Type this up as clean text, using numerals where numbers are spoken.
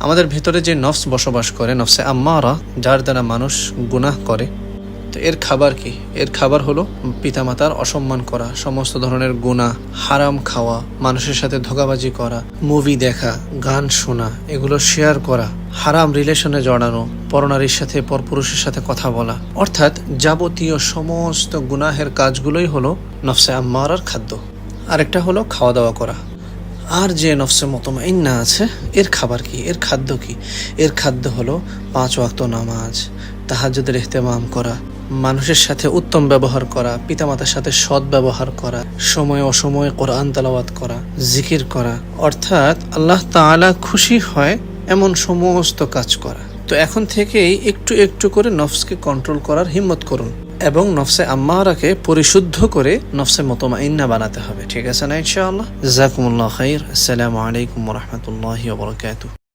আমাদের ভিতরে যে নফস বসবাস করে, নফসে আম্মারা, যার দ্বারা মানুষ গুনাহ করে, তো এর খাবার কি? এর খাবার হলো পিতামাতার অসম্মান করা, সমস্ত ধরনের গুনাহ, হারাম খাওয়া, মানুষের সাথে ধোঁকাবাজি করা, মুভি দেখা, গান শোনা, এগুলো শেয়ার করা, হারাম রিলেশনে জড়ানো, পরনারীর সাথে পরপুরুষের সাথে কথা বলা, অর্থাৎ যাবতীয় সমস্ত গুনাহের কাজগুলোই হলো নফসে আম্মারার খাদ্য। আরেকটা হলো খাওয়া দাওয়া করা। আর যে নফসে মুতমাইন্না আছে, এর খাবার কি? এর খাদ্য কি? এর খাদ্য হলো 5 ওয়াক্ত নামাজ, তাহাজ্জুদের ইহতেমাম করা, মানুষের সাথে উত্তম ব্যবহার করা, পিতামাতার সাথে সৎ ব্যবহার করা, সময় অসময়ে কোরআন তেলাওয়াত করা, জিকির করা, অর্থাৎ আল্লাহ তাআলা খুশি হয় এমন সমস্ত কাজ করা। তো এখন থেকেই একটু একটু করে নফসকে কন্ট্রোল করার হিম্মত করুন এবং নফসে আম্মারাকে পরিশুদ্ধ করে নফসে মুতমাইন্না বানাতে হবে। ঠিক আছে না ইনশাআল্লাহ? জাযাকুমুল্লাহু খাইর। আসসালামু আলাইকুম ওয়া রাহমাতুল্লাহি ওয়া বারাকাতুহু।